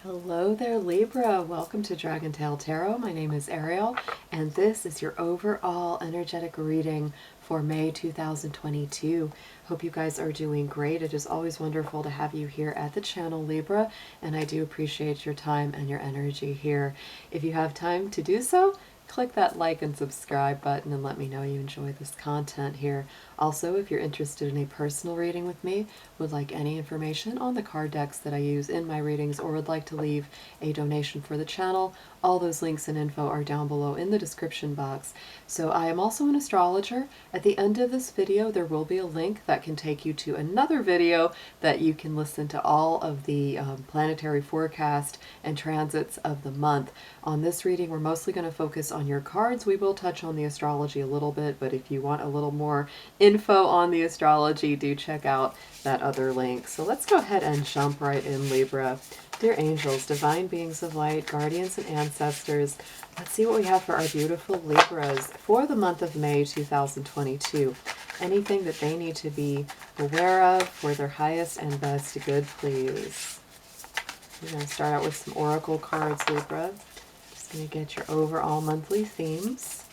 Hello there, Libra. Welcome to Dragon Tail Tarot. My name is Ariel, and this is your overall energetic reading for May 2022. Hope you guys are doing great. It is always wonderful to have you here at the channel, Libra, and I do appreciate your time and your energy here. If you have time to do so, click that like and subscribe button and let me know you enjoy this content here. Also, if you're interested in a personal reading with me, would like any information on the card decks that I use in my readings, or would like to leave a donation for the channel, all those links and info are down below in the description box. So I am also an astrologer. At the end of this video, there will be a link that can take you to another video that you can listen to all of the planetary forecast and transits of the month. On this reading, we're mostly going to focus on your cards. We will touch on the astrology a little bit, but if you want a little more info on the astrology, do check out that other link. So let's go ahead and jump right in, Libra. Dear angels, divine beings of light, guardians and ancestors, let's see what we have for our beautiful Libras for the month of May 2022. Anything that they need to be aware of for their highest and best good, please. We're going to start out with some oracle cards, Libra. Just going to get your overall monthly themes.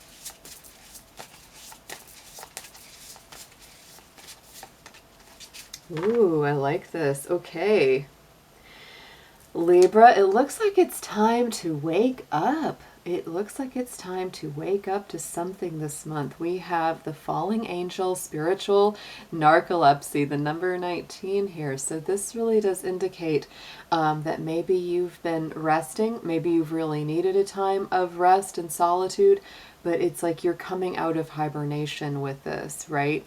Ooh, I like this. Okay. Libra, it looks like it's time to wake up. It looks like it's time to wake up to something this month. We have the falling angel, spiritual narcolepsy, the number 19 here. So this really does indicate that maybe you've been resting. Maybe you've really needed a time of rest and solitude. But it's like you're coming out of hibernation with this, right?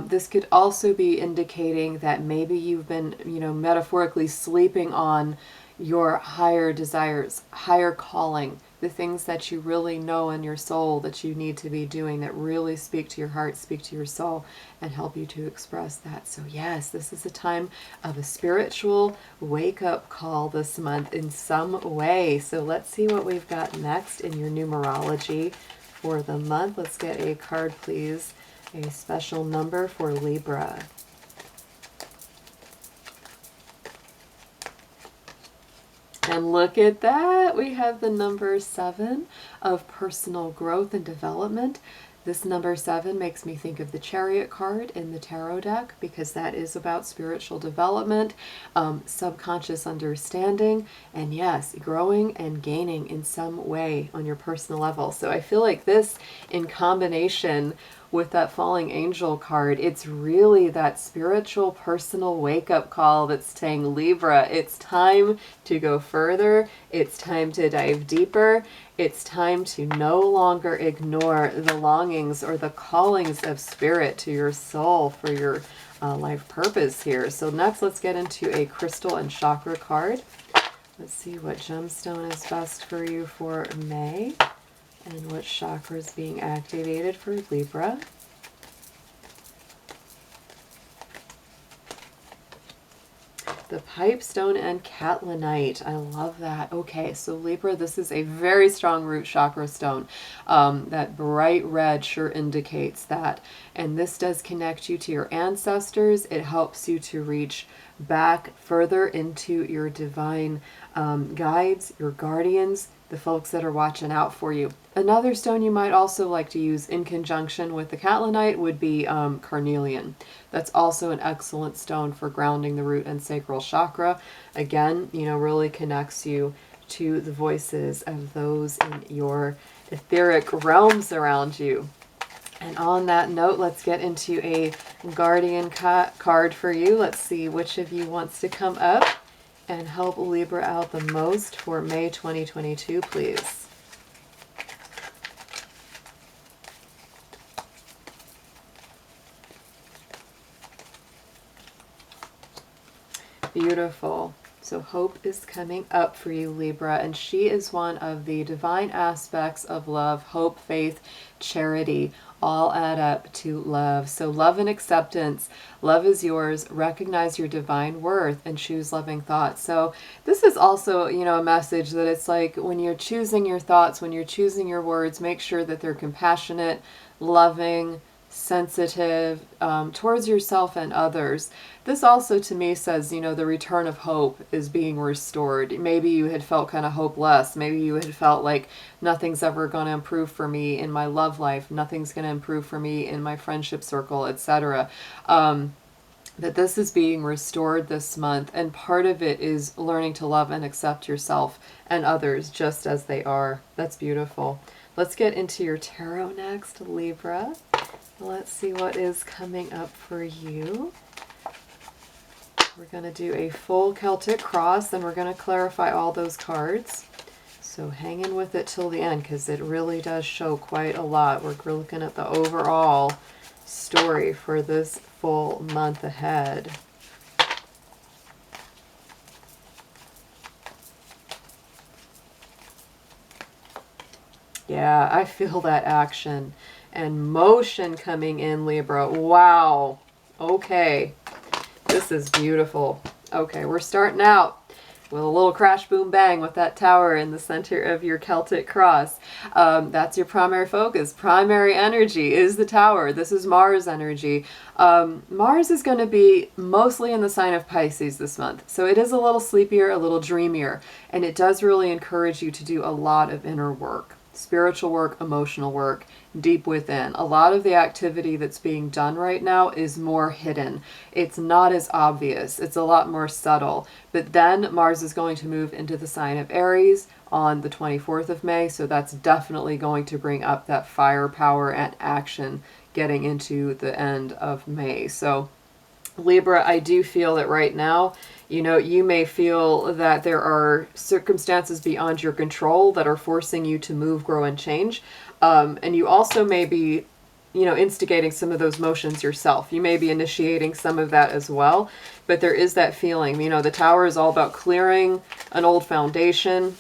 This could also be indicating that maybe you've been, metaphorically sleeping on your higher desires, higher calling, the things that you really know in your soul that you need to be doing that really speak to your heart, speak to your soul, and help you to express that. So yes, this is a time of a spiritual wake-up call this month in some way. So let's see what we've got next in your numerology for the month. Let's get a card, please. A special number for Libra. And look at that. We have the number 7 of personal growth and development. This number 7 makes me think of the Chariot card in the tarot deck, because that is about spiritual development, subconscious understanding, and yes, growing and gaining in some way on your personal level. So I feel like this, in combination with that falling angel card, it's really that spiritual personal wake-up call that's saying, Libra, it's time to go further. It's time to dive deeper. It's time to no longer ignore the longings or the callings of spirit to your soul for your life purpose here. So next, let's get into a crystal and chakra card. Let's see what gemstone is best for you for May, and what chakra is being activated for Libra. The pipestone and catlinite. I love that. Okay, so Libra, this is a very strong root chakra stone. That bright red sure indicates that. And this does connect you to your ancestors. It helps you to reach back further into your divine guides, your guardians, the folks that are watching out for you. Another stone you might also like to use in conjunction with the catlinite would be carnelian. That's also an excellent stone for grounding the root and sacral chakra. Again, really connects you to the voices of those in your etheric realms around you. And on that note, let's get into a guardian card for you. Let's see which of you wants to come up and help Libra out the most for May 2022, please. Beautiful. So hope is coming up for you, Libra, and she is one of the divine aspects of love, hope, faith, charity, all add up to love. So love and acceptance. Love is yours. Recognize your divine worth and choose loving thoughts. So this is also, a message that it's like when you're choosing your thoughts, when you're choosing your words, make sure that they're compassionate, loving, sensitive towards yourself and others. This also to me says, you know, the return of hope is being restored. Maybe you had felt kind of hopeless. Maybe you had felt like nothing's ever going to improve for me in my love life. Nothing's going to improve for me in my friendship circle, etc. That this is being restored this month, and part of it is learning to love and accept yourself and others just as they are. That's beautiful. Let's get into your tarot next, Libra. Let's see what is coming up for you. We're going to do a full Celtic cross, and we're going to clarify all those cards. So hang in with it till the end, because it really does show quite a lot. We're looking at the overall story for this full month ahead. Yeah, I feel that action and motion coming in, Libra. Wow. Okay. This is beautiful. Okay, we're starting out with a little crash, boom, bang with that tower in the center of your Celtic cross. That's your primary focus. Primary energy is the tower. This is Mars energy. Mars is going to be mostly in the sign of Pisces this month. So it is a little sleepier, a little dreamier, and it does really encourage you to do a lot of inner work. Spiritual work, emotional work, deep within. A lot of the activity that's being done right now is more hidden. It's not as obvious. It's a lot more subtle. But then Mars is going to move into the sign of Aries on the 24th of May. So that's definitely going to bring up that firepower and action getting into the end of May. So Libra, I do feel that right now, you know, you may feel that there are circumstances beyond your control that are forcing you to move, grow, and change. And you also may be, you know, instigating some of those motions yourself. You may be initiating some of that as well. But there is that feeling, you know, the tower is all about clearing an old foundation,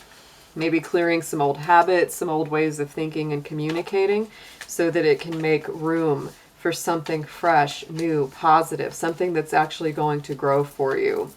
maybe clearing some old habits, some old ways of thinking and communicating, so that it can make room for something fresh, new, positive, something that's actually going to grow for you.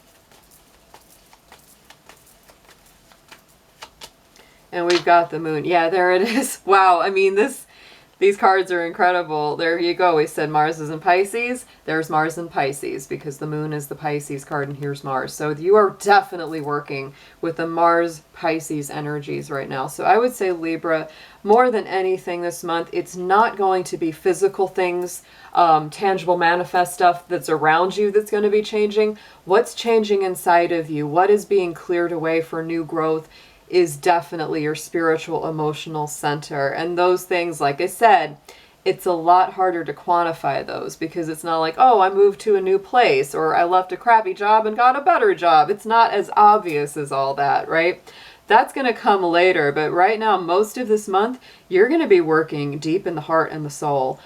And we've got the moon. Yeah, there it is. Wow. I mean, these cards are incredible. There you go. We said Mars is in Pisces. There's Mars in Pisces because the moon is the Pisces card and here's Mars. So you are definitely working with the Mars Pisces energies right now. So I would say, Libra, more than anything this month, it's not going to be physical things, tangible manifest stuff that's around you that's going to be changing. What's changing inside of you? What is being cleared away for new growth is definitely your spiritual, emotional center. And those things, like I said, it's a lot harder to quantify those because it's not like, oh, I moved to a new place or I left a crappy job and got a better job. It's not as obvious as all that, right? That's going to come later. But right now, most of this month, you're going to be working deep in the heart and the soul.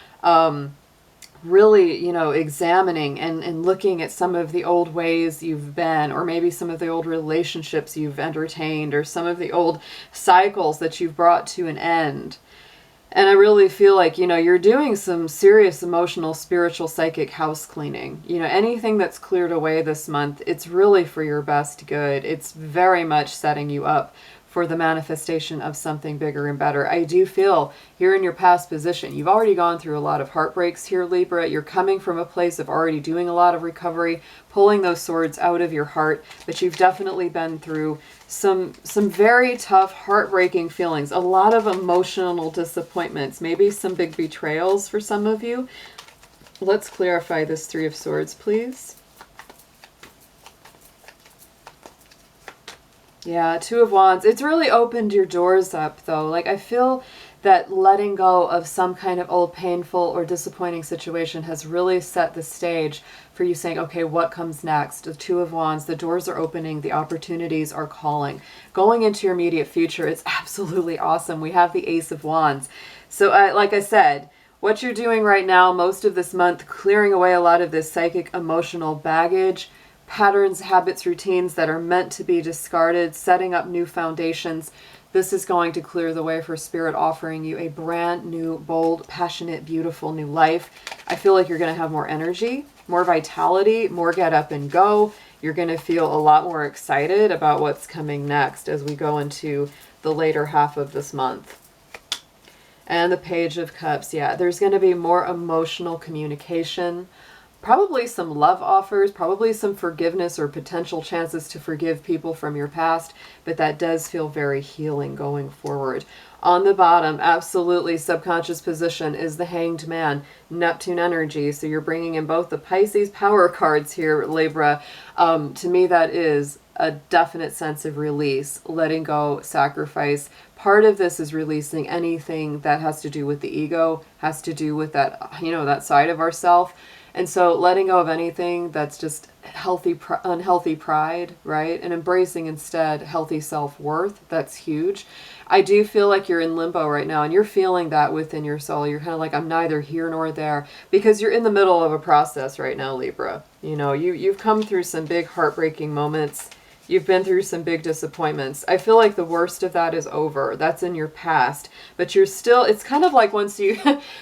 Really, you know, examining and looking at some of the old ways you've been, or maybe some of the old relationships you've entertained, or some of the old cycles that you've brought to an end. And I really feel like, you know, you're doing some serious emotional, spiritual, psychic house cleaning. You know, anything that's cleared away this month, it's really for your best good. It's very much setting you up for the manifestation of something bigger and better. I do feel you're in your past position. You've already gone through a lot of heartbreaks here, Libra. You're coming from a place of already doing a lot of recovery, pulling those swords out of your heart, but you've definitely been through some very tough, heartbreaking feelings, a lot of emotional disappointments, maybe some big betrayals for some of you. Let's clarify this Three of Swords, please. Yeah, Two of Wands. It's really opened your doors up, though. Like, I feel that letting go of some kind of old painful or disappointing situation has really set the stage for you saying, okay, what comes next? The Two of Wands, the doors are opening, the opportunities are calling. Going into your immediate future, it's absolutely awesome. We have the Ace of Wands. So, like I said, what you're doing right now, most of this month, clearing away a lot of this psychic, emotional baggage, patterns, habits, routines that are meant to be discarded, setting up new foundations. This is going to clear the way for Spirit offering you a brand new, bold, passionate, beautiful new life. I feel like you're going to have more energy, more vitality, more get up and go. You're going to feel a lot more excited about what's coming next as we go into the later half of this month. And the Page of Cups, yeah, there's going to be more emotional communication, probably some love offers, probably some forgiveness or potential chances to forgive people from your past, but that does feel very healing going forward. On the bottom, absolutely subconscious position is the Hanged Man, Neptune energy. So you're bringing in both the Pisces power cards here, Libra. To me, that is a definite sense of release, letting go, sacrifice. Part of this is releasing anything that has to do with the ego, has to do with that, that side of ourself. And so letting go of anything that's just unhealthy pride, right? And embracing instead healthy self-worth. That's huge. I do feel like you're in limbo right now, and you're feeling that within your soul. You're kind of like, I'm neither here nor there, because you're in the middle of a process right now, Libra. You've come through some big heartbreaking moments. You've been through some big disappointments. I feel like the worst of that is over. That's in your past. But you're still, it's kind of like once you,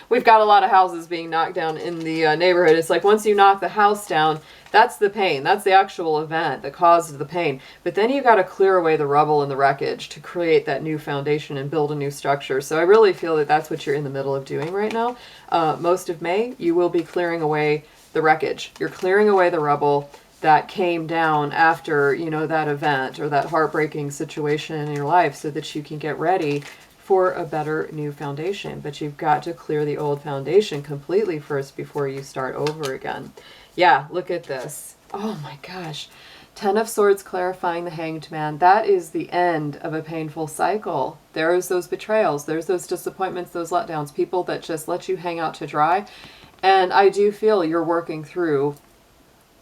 we've got a lot of houses being knocked down in the neighborhood. It's like once you knock the house down, that's the pain. That's the actual event that caused the pain. But then you got to clear away the rubble and the wreckage to create that new foundation and build a new structure. So I really feel that that's what you're in the middle of doing right now. Most of May, you will be clearing away the wreckage. You're clearing away the rubble that came down after, that event or that heartbreaking situation in your life, so that you can get ready for a better new foundation. But you've got to clear the old foundation completely first before you start over again. Yeah, look at this. Oh my gosh. 10 of Swords clarifying the Hanged Man. That is the end of a painful cycle. There's those betrayals. There's those disappointments, those letdowns, people that just let you hang out to dry. And I do feel you're working through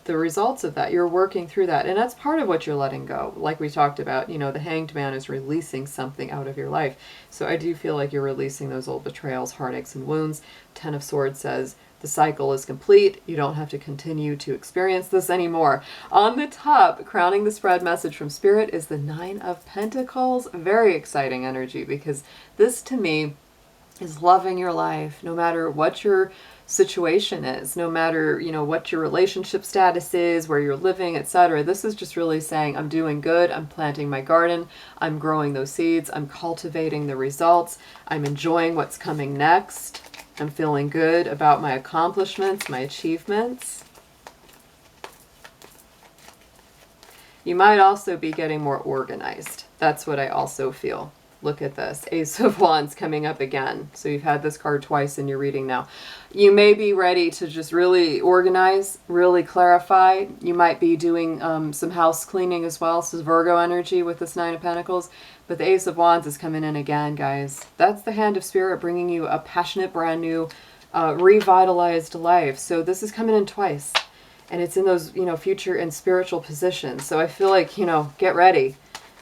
the results of that. You're working through that. And that's part of what you're letting go. Like we talked about, the Hanged Man is releasing something out of your life. So I do feel like you're releasing those old betrayals, heartaches, and wounds. 10 of Swords says the cycle is complete. You don't have to continue to experience this anymore. On the top, crowning the spread message from Spirit, is the 9 of Pentacles. Very exciting energy, because this to me is loving your life, no matter what your situation is, no matter, what your relationship status is, where you're living, etc. This is just really saying, I'm doing good, I'm planting my garden, I'm growing those seeds, I'm cultivating the results, I'm enjoying what's coming next, I'm feeling good about my accomplishments, my achievements. You might also be getting more organized. That's what I also feel. Look at this. Ace of Wands coming up again. So you've had this card twice in your reading now. You may be ready to just really organize, really clarify. You might be doing some house cleaning as well. This is Virgo energy with this 9 of Pentacles. But the Ace of Wands is coming in again, guys. That's the hand of Spirit bringing you a passionate, brand new, revitalized life. So this is coming in twice. And it's in those, future and spiritual positions. So I feel like, get ready.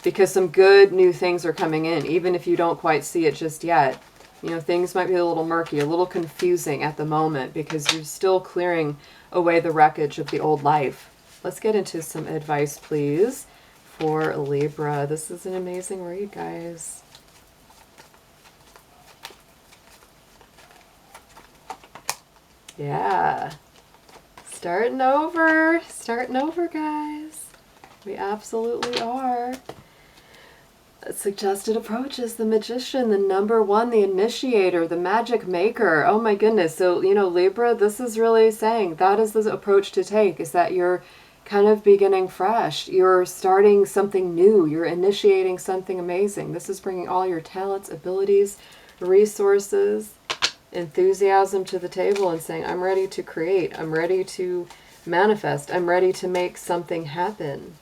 Because some good new things are coming in, even if you don't quite see it just yet. Things might be a little murky, a little confusing at the moment, because you're still clearing away the wreckage of the old life. Let's get into some advice, please, for Libra. This is an amazing read, guys. Yeah. Starting over, guys. We absolutely are. Suggested approaches, the Magician, the number 1, the Initiator, the Magic Maker. Oh my goodness. So, Libra, this is really saying that is the approach to take, is that you're kind of beginning fresh. You're starting something new. You're initiating something amazing. This is bringing all your talents, abilities, resources, enthusiasm to the table and saying, I'm ready to create. I'm ready to manifest. I'm ready to make something happen.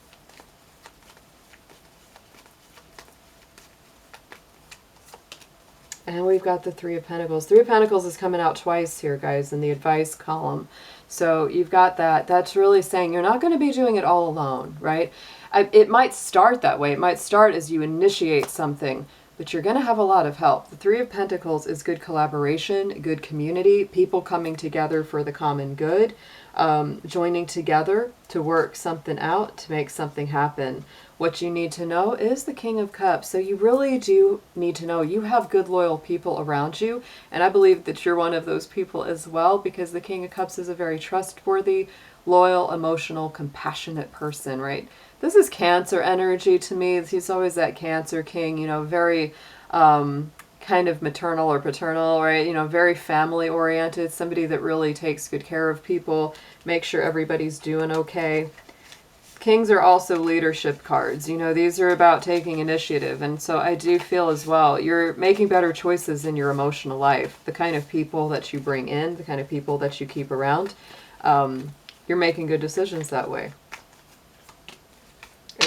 And we've got the 3 of Pentacles. 3 of Pentacles is coming out twice here, guys, in the advice column. So you've got that. That's really saying you're not going to be doing it all alone, right? It might start that way. It might start as you initiate something, but you're going to have a lot of help. The 3 of Pentacles is good collaboration, good community, people coming together for the common good, joining together to work something out, to make something happen. What you need to know is the King of Cups. So you really do need to know you have good, loyal people around you. And I believe that you're one of those people as well, because the King of Cups is a very trustworthy, loyal, emotional, compassionate person, right? This is Cancer energy to me. He's always that Cancer king, very kind kind of maternal or paternal, right? You know, very family oriented, somebody that really takes good care of people, make sure everybody's doing okay. Kings are also leadership cards. You know, these are about taking initiative. And so I do feel as well, you're making better choices in your emotional life. The kind of people that you bring in, the kind of people that you keep around, you're making good decisions that way.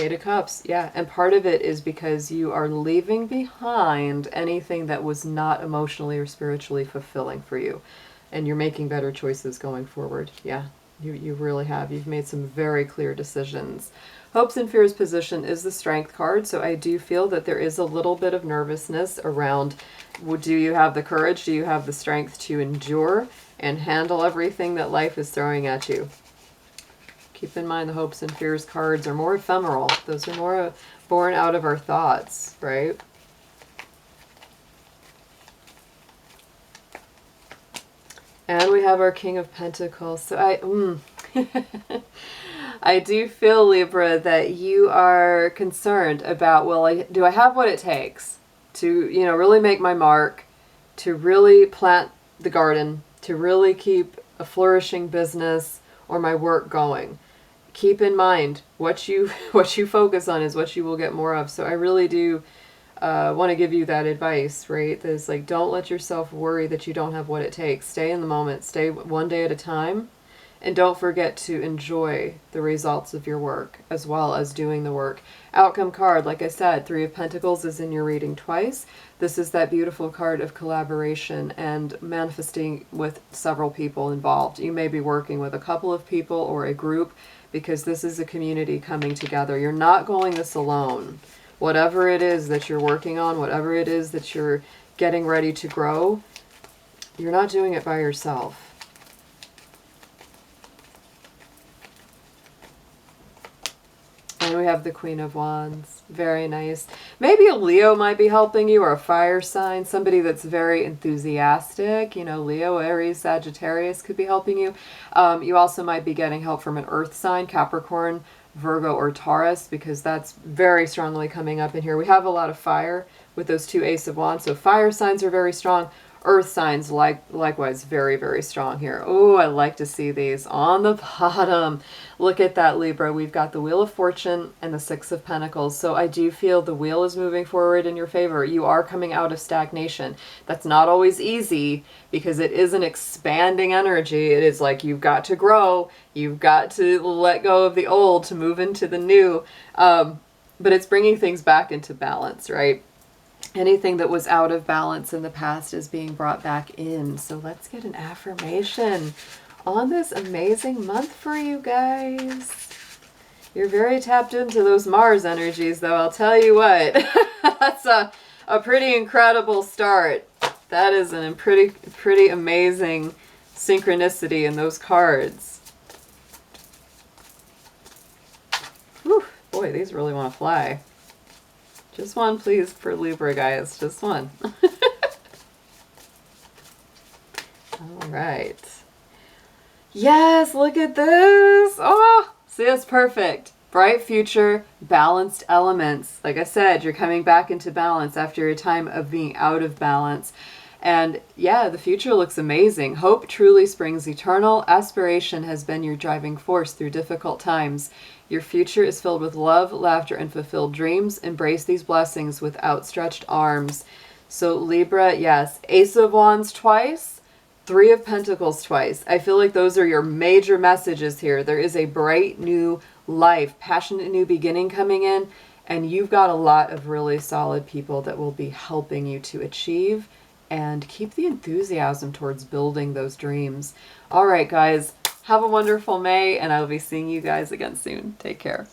Eight of Cups, yeah. And part of it is because you are leaving behind anything that was not emotionally or spiritually fulfilling for you. And you're making better choices going forward. Yeah, you really have. You've made some very clear decisions. Hopes and Fears position is the Strength card. So I do feel that there is a little bit of nervousness around, do you have the courage? Do you have the strength to endure and handle everything that life is throwing at you? Keep in mind the Hopes and Fears cards are more ephemeral. Those are more born out of our thoughts, right? And we have our King of Pentacles. So I do feel, Libra, that you are concerned about, well, do I have what it takes to, you know, really make my mark, to really plant the garden, to really keep a flourishing business or my work going? Keep in mind, what you focus on is what you will get more of. So I really do want to give you that advice, right? That's like, don't let yourself worry that you don't have what it takes. Stay in the moment. Stay one day at a time. And don't forget to enjoy the results of your work as well as doing the work. Outcome card, like I said, Three of Pentacles is in your reading twice. This is that beautiful card of collaboration and manifesting with several people involved. You may be working with a couple of people or a group, because this is a community coming together. You're not going this alone. Whatever it is that you're working on, whatever it is that you're getting ready to grow, you're not doing it by yourself. And we have the Queen of Wands. Very nice. Maybe a Leo might be helping you, or a fire sign, somebody that's very enthusiastic. You know, Leo, Aries, Sagittarius could be helping you. You also might be getting help from an earth sign, Capricorn, Virgo, or Taurus, because that's very strongly coming up in here. We have a lot of fire with those two Ace of Wands, so fire signs are very strong. Earth signs, likewise, very, very strong here. Oh, I like to see these on the bottom. Look at that, Libra. We've got the Wheel of Fortune and the Six of Pentacles. So I do feel the wheel is moving forward in your favor. You are coming out of stagnation. That's not always easy, because it is an expanding energy. It is like you've got to grow. You've got to let go of the old to move into the new. But it's bringing things back into balance, right? Anything that was out of balance in the past is being brought back in. So let's get an affirmation on this amazing month for you guys. You're very tapped into those Mars energies, though, I'll tell you what. That's a pretty incredible start. That is a pretty amazing synchronicity in those cards. Whew, boy, these really want to fly. Just one, please, for Libra, guys. Just one. All right. Yes, look at this. Oh, see, that's perfect. Bright future, balanced elements. Like I said, you're coming back into balance after a time of being out of balance. And yeah, the future looks amazing. Hope truly springs eternal. Aspiration has been your driving force through difficult times. Your future is filled with love, laughter, and fulfilled dreams. Embrace these blessings with outstretched arms. So Libra, yes, Ace of Wands twice, Three of Pentacles twice. I feel like those are your major messages here. There is a bright new life, passionate new beginning coming in, and you've got a lot of really solid people that will be helping you to achieve and keep the enthusiasm towards building those dreams. All right, guys. Have a wonderful May, and I will be seeing you guys again soon. Take care.